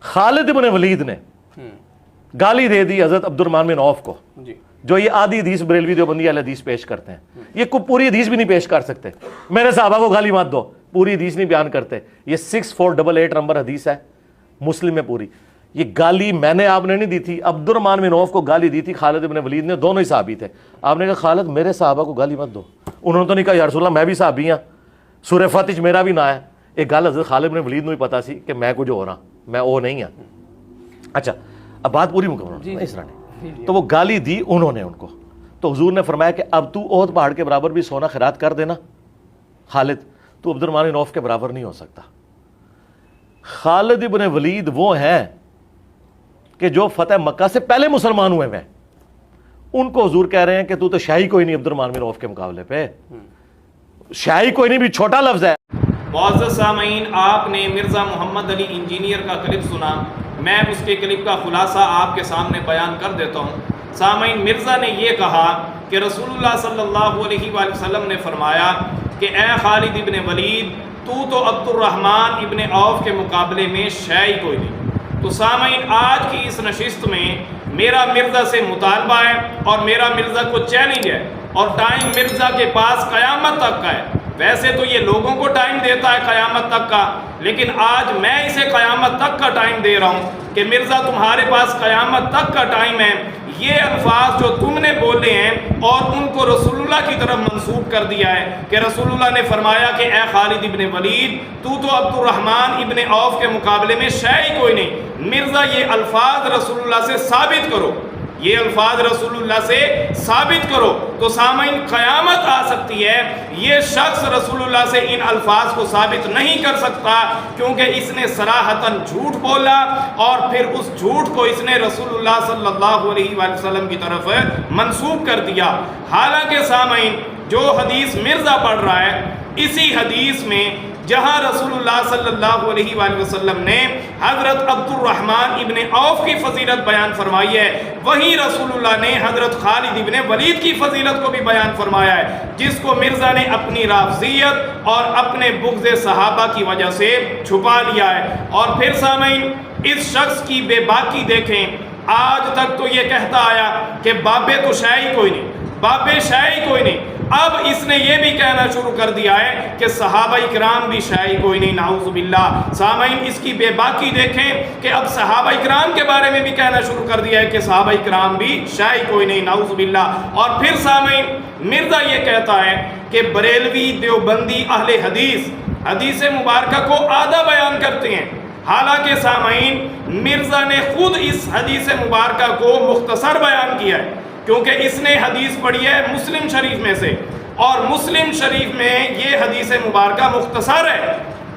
خالد بن ولید نے گالی دے دی حضرت عبد الرحمن بن عوف کو، جو یہ آدھی حدیث بریلوی دیوبندی اہل حدیث پیش کرتے ہیں، یہ کو پوری حدیث بھی نہیں پیش کر سکتے، میرے صحابہ کو گالی مت دو، پوری حدیث نہیں بیان کرتے، یہ 6488 نمبر حدیث ہے مسلم میں پوری، یہ گالی میں نے آپ نے نہیں دی تھی، عبد الرحمن بن عوف کو گالی دی تھی خالد بن ولید نے، دونوں ہی صحابی تھے، آپ نے کہا خالد میرے صحابہ کو گالی مت دو، انہوں نے تو نہیں کہا یا رسول اللہ میں بھی صحابی ہوں، سورہ فاتح میرا بھی نہ ہے، ایک گل حضرت خالد بن ولید نے بھی پتا سی کہ میں کچھ ہو رہا، میں وہ نہیں ہوں۔ اچھا اب بات پوری مکمل اس طرح نہیں، تو وہ گالی دی انہوں نے ان کو، تو حضور نے فرمایا کہ اب تو احد پہاڑ کے برابر بھی سونا خیرات کر دینا خالد، تو عبد الرحمن بن عوف کے برابر نہیں ہو سکتا۔ خالد بن ولید وہ ہیں کہ جو فتح مکہ سے پہلے مسلمان ہوئے ہیں، ان کو حضور کہہ رہے ہیں کہ تو شاہی کوئی نہیں عبد الرحمن بن عوف کے مقابلے پہ، شاہی کوئی نہیں بھی چھوٹا لفظ ہے۔ معزز سامعین، آپ نے مرزا محمد علی انجینئر کا کلپ سنا، میں اس کے کلپ کا خلاصہ آپ کے سامنے بیان کر دیتا ہوں۔ سامعین، مرزا نے یہ کہا کہ رسول اللہ صلی اللہ علیہ وآلہ وسلم نے فرمایا کہ اے خالد ابن ولید، تو عبد الرحمن ابن عوف کے مقابلے میں شے کوئی نہیں۔ تو سامعین، آج کی اس نشست میں میرا مرزا سے مطالبہ ہے اور میرا مرزا کو چیلنج ہے، اور ٹائم مرزا کے پاس قیامت تک کا ہے۔ ویسے تو یہ لوگوں کو ٹائم دیتا ہے قیامت تک کا، لیکن آج میں اسے قیامت تک کا ٹائم دے رہا ہوں کہ مرزا تمہارے پاس قیامت تک کا ٹائم ہے۔ یہ الفاظ جو تم نے بولے ہیں اور ان کو رسول اللہ کی طرف منسوب کر دیا ہے کہ رسول اللہ نے فرمایا کہ اے خالد ابن ولید، تو عبد الرحمن ابن عوف کے مقابلے میں شے ہی کوئی نہیں۔ مرزا یہ الفاظ رسول اللہ سے ثابت کرو، یہ الفاظ رسول اللہ سے ثابت کرو، تو سامعین قیامت آ سکتی ہے یہ شخص رسول اللہ سے ان الفاظ کو ثابت نہیں کر سکتا، کیونکہ اس نے صراحتاً جھوٹ بولا اور پھر اس جھوٹ کو اس نے رسول اللہ صلی اللہ علیہ وآلہ وسلم کی طرف منسوب کر دیا۔ حالانکہ سامعین جو حدیث مرزا پڑھ رہا ہے، اسی حدیث میں جہاں رسول اللہ صلی اللہ علیہ وآلہ وسلم نے حضرت عبد الرحمن ابن عوف کی فضیلت بیان فرمائی ہے، وہیں رسول اللہ نے حضرت خالد ابن ولید کی فضیلت کو بھی بیان فرمایا ہے، جس کو مرزا نے اپنی رافضیت اور اپنے بغض صحابہ کی وجہ سے چھپا لیا ہے۔ اور پھر سامعین اس شخص کی بے باکی دیکھیں، آج تک تو یہ کہتا آیا کہ بابے تو شے کوئی نہیں، بابے شے کوئی نہیں، اب اس نے یہ بھی کہنا شروع کر دیا ہے کہ صحابہ اکرام بھی شے کوئی نہیں، نعوذ باللہ۔ سامعین اس کی بے باکی دیکھیں کہ اب صحابہ اکرام کے بارے میں بھی کہنا شروع کر دیا ہے کہ صحابہ اکرام بھی شے کوئی نہیں، نعوذ باللہ۔ اور پھر سامعین مرزا یہ کہتا ہے کہ بریلوی دیوبندی اہل حدیث مبارکہ کو آدھا بیان کرتے ہیں، حالانکہ سامعین مرزا نے خود اس حدیث مبارکہ کو مختصر بیان کیا ہے، کیونکہ اس نے حدیث پڑھی ہے مسلم شریف میں سے، اور مسلم شریف میں یہ حدیث مبارکہ مختصر ہے۔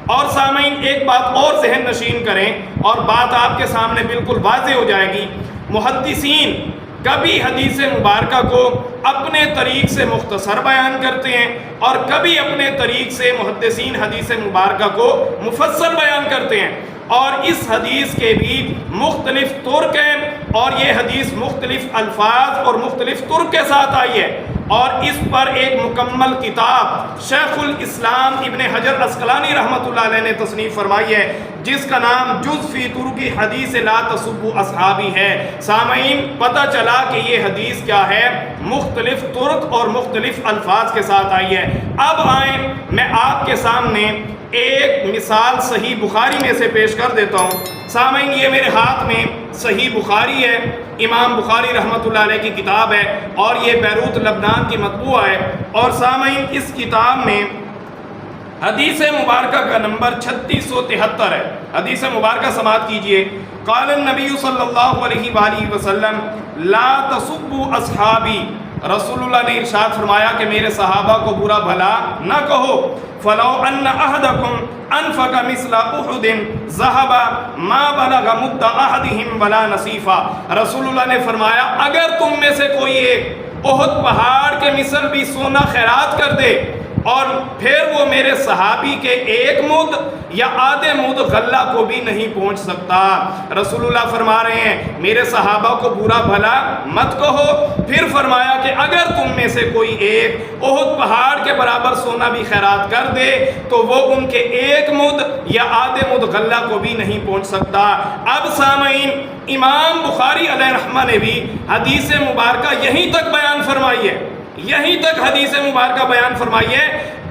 اور سامعین ایک بات اور ذہن نشین کریں اور بات آپ کے سامنے بالکل واضح ہو جائے گی، محدثین کبھی حدیث مبارکہ کو اپنے طریق سے مختصر بیان کرتے ہیں اور کبھی اپنے طریق سے محدثین حدیث مبارکہ کو مفصل بیان کرتے ہیں، اور اس حدیث کے بھی مختلف طرق ہیں، اور یہ حدیث مختلف الفاظ اور مختلف طرق کے ساتھ آئی ہے، اور اس پر ایک مکمل کتاب شیخ الاسلام ابن حجر عسقلانی رحمۃ اللہ علیہ نے تصنیف فرمائی ہے، جس کا نام جز فی طرق حدیث لا تسبوا اصحابی ہے۔ سامعین پتہ چلا کہ یہ حدیث کیا ہے، مختلف طرق اور مختلف الفاظ کے ساتھ آئی ہے۔ اب آئیں میں آپ کے سامنے ایک مثال صحیح بخاری میں سے پیش کر دیتا ہوں۔ سامعین یہ میرے ہاتھ میں صحیح بخاری ہے، امام بخاری رحمۃ اللہ علیہ کی کتاب ہے، اور یہ بیروت لبنان کی مطبوع ہے، اور سامعین اس کتاب میں حدیث مبارکہ کا نمبر 3673 ہے۔ حدیث مبارکہ سماعت کیجئے۔ قال النبی صلی اللہ علیہ وآلہ وسلم لا تسبوا اصحابی، رسول اللہ نے ارشاد فرمایا کہ میرے صحابہ کو برا بھلا نہ کہو، فلو ان احدکم انفق مثل احد ذهب ما بلغ مد احدهم ولا نصیفا، رسول اللہ نے فرمایا اگر تم میں سے کوئی ایک احد پہاڑ کے مثل بھی سونا خیرات کر دے اور پھر وہ میرے صحابی کے ایک مد یا آدھے مد غلہ کو بھی نہیں پہنچ سکتا۔ رسول اللہ فرما رہے ہیں میرے صحابہ کو برا بھلا مت کہو۔ پھر فرمایا کہ اگر تم میں سے کوئی ایک احد پہاڑ کے برابر سونا بھی خیرات کر دے تو وہ ان کے ایک مد یا آدھے مد غلہ کو بھی نہیں پہنچ سکتا۔ اب سامعین، امام بخاری علیہ رحمہ نے بھی حدیث مبارکہ یہیں تک بیان فرمائی ہے، یہیں تک حدیث مبارکہ بیان فرمائی ہے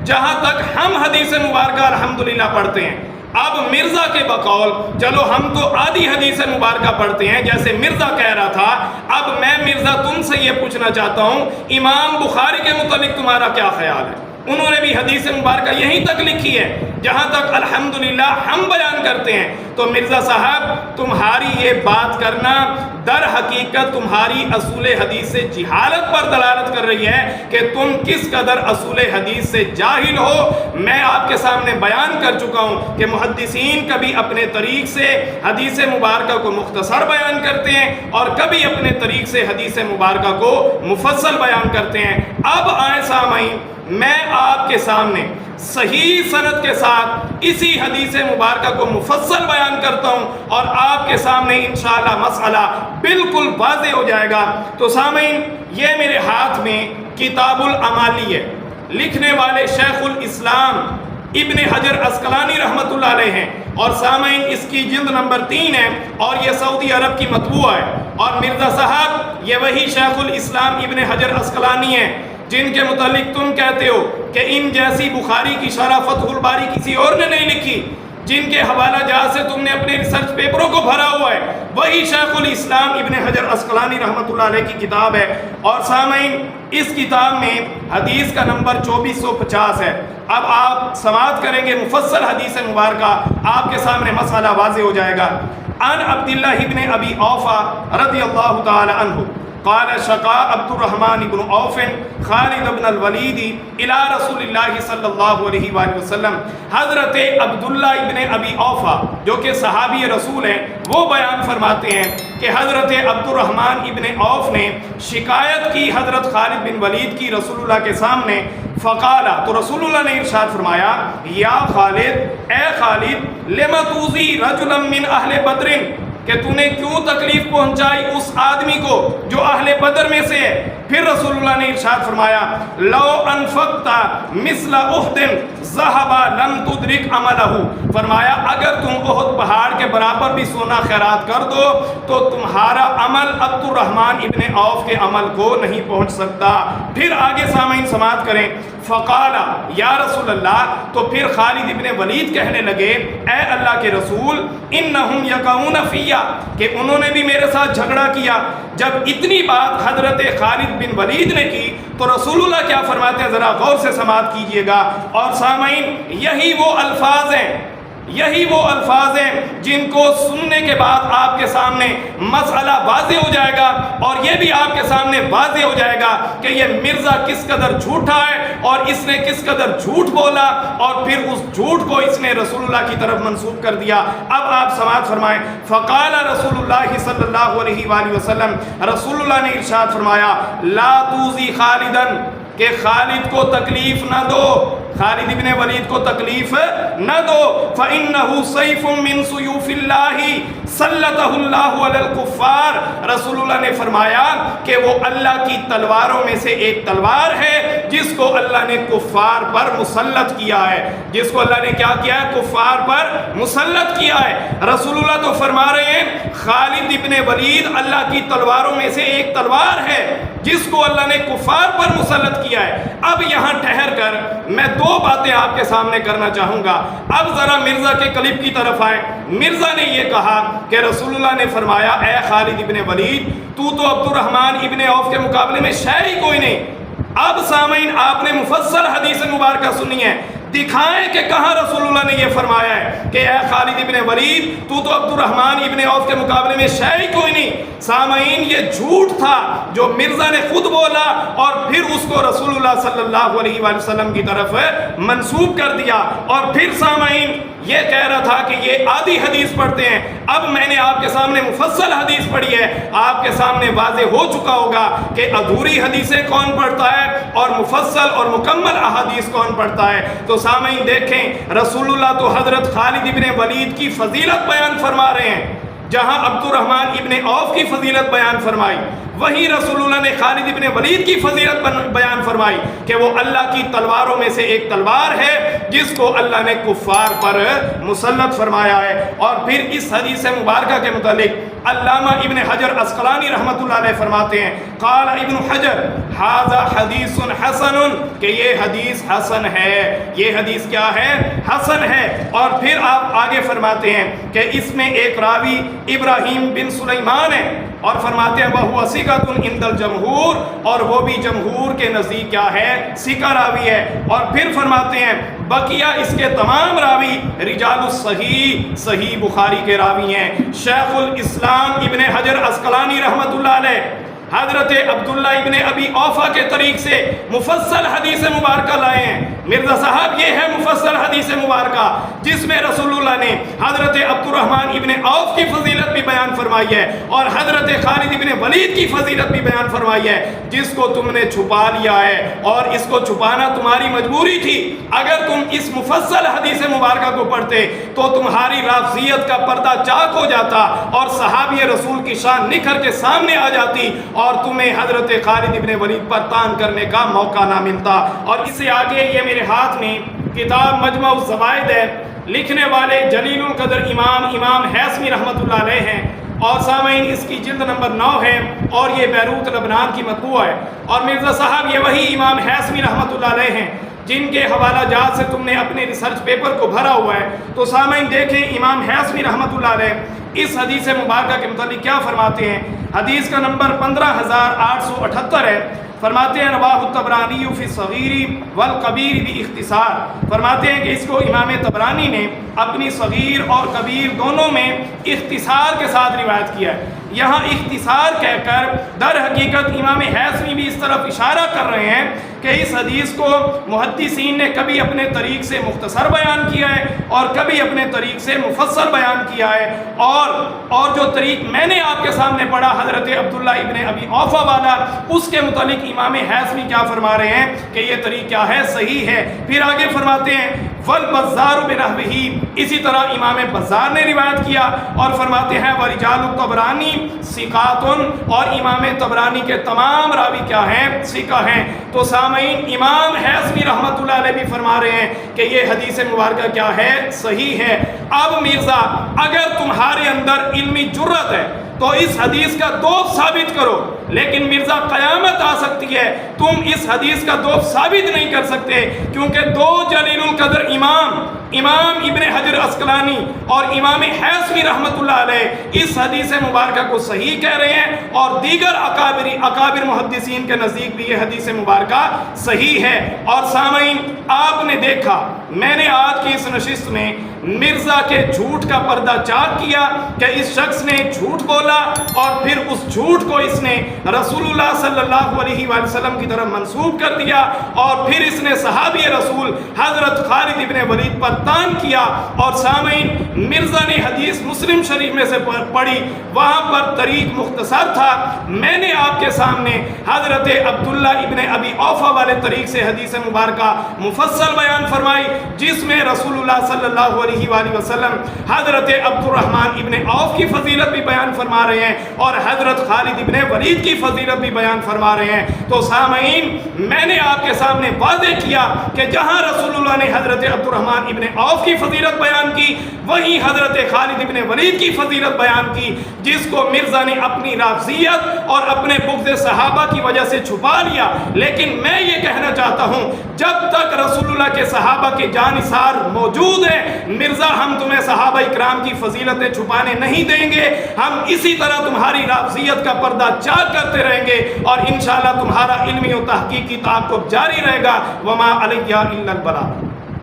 جہاں تک ہم حدیث مبارکہ الحمدللہ پڑھتے ہیں۔ اب مرزا کے بقول چلو ہم تو آدھی حدیث مبارکہ پڑھتے ہیں جیسے مرزا کہہ رہا تھا، اب میں مرزا تم سے یہ پوچھنا چاہتا ہوں امام بخاری کے متعلق تمہارا کیا خیال ہے؟ انہوں نے بھی حدیث مبارکہ یہیں تک لکھی ہے جہاں تک الحمدللہ ہم بیان کرتے ہیں۔ تو مرزا صاحب تمہاری یہ بات کرنا در حقیقت تمہاری اصول حدیث سے جہالت پر دلالت کر رہی ہے کہ تم کس قدر اصول حدیث سے جاہل ہو۔ میں آپ کے سامنے بیان کر چکا ہوں کہ محدثین کبھی اپنے طریق سے حدیث مبارکہ کو مختصر بیان کرتے ہیں اور کبھی اپنے طریق سے حدیث مبارکہ کو مفصل بیان کرتے ہیں۔ اب آئے سامعین، میں آپ کے سامنے صحیح سند کے ساتھ اسی حدیث مبارکہ کو مفصل بیان کرتا ہوں اور آپ کے سامنے انشاءاللہ مسئلہ بالکل واضح ہو جائے گا۔ تو سامعین، یہ میرے ہاتھ میں کتاب العمالی ہے، لکھنے والے شیخ الاسلام ابن حجر عسقلانی رحمۃ اللہ علیہ ہیں، اور سامعین اس کی جلد نمبر 3 ہے اور یہ سعودی عرب کی مطبوع ہے۔ اور مرزا صاحب یہ وہی شیخ الاسلام ابن حجر عسقلانی ہیں جن کے متعلق تم کہتے ہو کہ ان جیسی بخاری کی شرح فتح الباری کسی اور نے نہیں لکھی، جن کے حوالہ جات سے تم نے اپنے ریسرچ پیپروں کو بھرا ہوا ہے، وہی شیخ الاسلام ابن حجر عسقلانی رحمۃ اللہ علیہ کی کتاب ہے۔ اور سامعین اس کتاب میں حدیث کا نمبر 2450 ہے۔ اب آپ سماعت کریں گے مفصل حدیث مبارکہ، آپ کے سامنے مسئلہ واضح ہو جائے گا۔ عن عبداللہ ابن ابی اوفا رضی اللہ تعالی عنہ قال شقا عبد الرحمن بن عوف خالد بن الولید الى رسول اللہ صلی اللہ علیہ وآلہ وسلم۔ حضرت عبداللہ ابن ابی اوفا جو کہ صحابی رسول ہیں وہ بیان فرماتے ہیں کہ حضرت عبد الرحمن ابن عوف نے شکایت کی حضرت خالد بن ولید کی رسول اللہ کے سامنے۔ فقالا، تو رسول اللہ نے ارشاد فرمایا، یا خالد، اے خالد، لما توزی رجلا من اہل بدر، کہ تو نے کیوں تکلیف پہنچائی اس آدمی کو جو اہل بدر میں سے ہے۔ پھر رسول اللہ نے ارشاد فرمایا، لو انفقت مثل احد ذهب لم تدرک عملہ، فرمایا اگر تم احد پہاڑ کے برابر بھی سونا خیرات کر دو تو تمہارا عمل عبد الرحمن ابن عوف کے عمل کو نہیں پہنچ سکتا۔ پھر آگے سامعین سماعت کریں۔ فقالا، یا رسول اللہ، تو پھر خالد ابن ولید کہنے لگے، اے اللہ کے رسول، انہم یقعون فیہ، کہ انہوں نے بھی میرے ساتھ جھگڑا کیا۔ جب اتنی بات حضرت خالد بن ولید نے کی تو رسول اللہ کیا فرماتے ہیں، ذرا غور سے سماعت کیجئے گا۔ اور سامعین یہی وہ الفاظ ہیں، یہی وہ الفاظ ہیں جن کو سننے کے بعد آپ کے سامنے مسئلہ واضح ہو جائے گا، اور یہ بھی آپ کے سامنے واضح ہو جائے گا کہ یہ مرزا کس قدر جھوٹا ہے اور اس نے کس قدر جھوٹ بولا اور پھر اس جھوٹ کو اس نے رسول اللہ کی طرف منسوب کر دیا۔ اب آپ سماعت فرمائیں۔ فقال رسول اللہ صلی اللہ علیہ وآلہ وسلم، رسول اللہ نے ارشاد فرمایا، لا توزی خالدن، کہ خالد کو تکلیف نہ دو، خالد ابن ولید کو تکلیف نہ دو، فَإِنَّهُ سَيْفٌ مِّن سُيُوفِ اللَّهِ سَلَّطَهُ اللَّهُ عَلَى الْكُفَّارِ۔ رسول اللہ نے فرمایا کہ وہ اللہ کی تلواروں میں سے ایک تلوار ہے جس کو اللہ نے کفار پر مسلط کیا ہے، جس کو اللہ نے کیا کیا ہے، کفار پر مسلط کیا ہے۔ رسول اللہ تو فرما رہے ہیں خالد ابن ولید اللہ کی تلواروں میں سے ایک تلوار ہے جس کو اللہ نے کفار پر مسلط کیا ہے۔ اب یہاں ٹھہر کر میں دو باتیں آپ کے سامنے کرنا چاہوں گا۔ اب ذرا مرزا کے کلپ کی طرف آئیں۔ مرزا نے یہ کہا کہ رسول اللہ نے فرمایا، اے خالد ابن ولید، تو عبد الرحمن ابن عوف کے مقابلے میں شے ہی کوئی نہیں۔ اب سامعین آپ نے مفصل حدیث مبارکہ سنی ہے، دکھائیں کہ کہاں رسول اللہ نے یہ فرمایا ہے کہ اے خالد ابن ولید، تو عبد الرحمن ابن عوف کے مقابلے میں شے ہی کوئی نہیں۔ سامعین یہ جھوٹ تھا جو مرزا نے خود بولا اور پھر اس کو رسول اللہ صلی اللہ علیہ وآلہ وسلم کی طرف منسوب کر دیا۔ اور پھر سامعین یہ کہہ رہا تھا کہ یہ آدھی حدیث پڑھتے ہیں. اب میں نے آپ کے سامنے مفصل حدیث پڑھی ہے, آپ کے سامنے واضح ہو چکا ہوگا کہ ادھوری حدیثیں کون پڑھتا ہے اور مفصل اور مکمل احادیث کون پڑھتا ہے. تو سامعین دیکھیں, رسول اللہ تو حضرت خالد ابن ولید کی فضیلت بیان فرما رہے ہیں. جہاں عبد الرحمن ابن عوف کی فضیلت بیان فرمائی, وہی رسول اللہ نے خالد ابن ولید کی فضیلت بیان فرمائی کہ وہ اللہ کی تلواروں میں سے ایک تلوار ہے جس کو اللہ نے کفار پر مسلط فرمایا ہے. اور پھر اس حدیث مبارکہ کے متعلق علامہ ابن حجر عسقلانی رحمۃ اللہ علیہ فرماتے ہیں, قال ابن حجر ھذا حدیث حسن, کہ یہ حدیث حسن ہے. یہ حدیث کیا ہے؟ حسن ہے. اور پھر آپ آگے فرماتے ہیں کہ اس میں ایک راوی ابراہیم بن سلیمان ہے, اور فرماتے ہیں وَهُوَ ثِقَةٌ عِندَ الْجَمْهُورِ, اور وہ بھی جمہور کے نزدیک کیا ہے؟ ثقہ راوی ہے. اور پھر فرماتے ہیں بقیہ اس کے تمام راوی رجال الصحیح, صحیح بخاری کے راوی ہیں. شیخ الاسلام ابن حجر عسقلانی رحمۃ اللہ علیہ حضرت عبداللہ ابن ابی اوفا کے طریق سے مفصل حدیث مبارکہ لائے ہیں. مرزا صاحب یہ ہے مفصل حدیث مبارکہ جس میں رسول اللہ نے حضرت عبد الرحمن ابن عوف کی فضیلت بھی بیان فرمائی ہے اور حضرت خالد ابن ولید کی فضیلت بھی بیان فرمائی ہے, جس کو تم نے چھپا لیا ہے, اور اس کو چھپانا تمہاری مجبوری تھی. اگر تم اس مفصل حدیث مبارکہ کو پڑھتے تو تمہاری رافضیت کا پردہ چاک ہو جاتا اور صحابی رسول کی شان نکھر کے سامنے آ جاتی اور تمہیں حضرت خالد ابن ولید پر تان کرنے کا موقع نہ ملتا. اور اس سے آگے یہ میرے ہاتھ میں کتاب مجمع الزوائد ہے, لکھنے والے جلیل القدر امام حیثمی رحمۃ اللہ علیہ ہیں, اور سامعین اس کی جلد نمبر 9 ہے اور یہ بیروت لبنان کی مطبوع ہے. اور مرزا صاحب یہ وہی امام حیثمی رحمۃ اللہ علیہ ہیں جن کے حوالہ جات سے تم نے اپنے ریسرچ پیپر کو بھرا ہوا ہے. تو سامعین دیکھیں امام حیثمی رحمۃ اللہ علیہ اس حدیث مبارکہ کے متعلق کیا فرماتے ہیں. حدیث کا نمبر 15878 ہے. فرماتے ہیں رواہ الطبرانی فی الصغیر والکبیر باختصار. فرماتے ہیں کہ اس کو امام طبرانی نے اپنی صغیر اور کبیر دونوں میں اختصار کے ساتھ روایت کیا ہے. یہاں اختصار کہہ کر در حقیقت امام حیثمی بھی اس طرف اشارہ کر رہے ہیں کہ اس حدیث کو محدثین نے کبھی اپنے طریق سے مختصر بیان کیا ہے اور کبھی اپنے طریق سے مفصل بیان کیا ہے. اور جو طریق میں نے آپ کے سامنے پڑھا حضرت عبداللہ ابن ابی اوفا والا, اس کے متعلق امام حیثمی کیا فرما رہے ہیں کہ یہ طریق کیا ہے؟ صحیح ہے. پھر آگے فرماتے ہیں والبزار بنحوہ, اسی طرح امام بزار نے روایت کیا اور فرماتے ہیں ورجال الطبرانی ثقات, اور امام طبرانی کے تمام راوی کیا ہیں؟ ثقہ ہیں. تو سامعین امام حیثمی رحمۃ اللہ علیہ بھی فرما رہے ہیں کہ یہ حدیث مبارکہ کیا ہے؟ صحیح ہے. اب مرزا اگر تمہارے اندر علمی جرت ہے تو اس حدیث کا دوف ثابت کرو, لیکن مرزا قیامت آ سکتی ہے تم اس حدیث کا دوف ثابت نہیں کر سکتے, کیونکہ دو جلیل القدر امام ابن حجر عسقلانی اور امام حیثمی رحمۃ اللہ علیہ اس حدیث مبارکہ کو صحیح کہہ رہے ہیں, اور دیگر اکابر محدثین کے نزدیک بھی یہ حدیث مبارکہ صحیح ہے. اور سامعین آپ نے دیکھا میں نے آج کی اس نشست میں مرزا کے جھوٹ کا پردہ چاک کیا کہ اس شخص نے جھوٹ بولا اور پھر اس جھوٹ کو اس نے رسول اللہ صلی اللہ علیہ وآلہ وسلم کی طرف منسوب کر دیا, اور پھر اس نے صحابی رسول حضرت خالد ابن ولید پر تان کیا. اور سامعین مرزا نے حدیث مسلم شریف میں سے پڑھی, وہاں پر طریق مختصر تھا. میں نے آپ کے سامنے حضرت عبداللہ ابن ابی اوفا والے طریق سے حدیث مبارکہ مفصل بیان فرمائی, جس میں رسول اللہ صلی اللہ علیہ وآلہ وسلم حضرت عبد الرحمن ابن عوف کی فضیلت بھی بیان فرما رہے ہیں اور حضرت خالد ابن ولید کی فضیلت بھی بیان فرما رہے ہیں. تو سامعین میں نے آپ کے سامنے واضح کیا کہ جہاں رسول اللہ نے حضرت عبد الرحمن ابن عوف کی فضیلت بیان کی, وہیں حضرت خالد ابن ولید کی فضیلت بیان کی, جس کو مرزا نے اپنی رافضیت اور اپنے بغض صحابہ کی وجہ سے چھپا لیا. لیکن میں یہ کہنا چاہتا ہوں جب تک رسول اللہ کے صحابہ کے جانثار موجود ہیں مرزا ہم تمہیں صحابہ اکرام کی فضیلتیں چھپانے نہیں دیں گے. ہم اسی طرح تمہاری رافضیت کا پردہ چاک کرتے رہیں گے اور انشاءاللہ تمہارا علمی و تحقیقی تعاقب جاری رہے گا. وما علیہ الا البلاغ.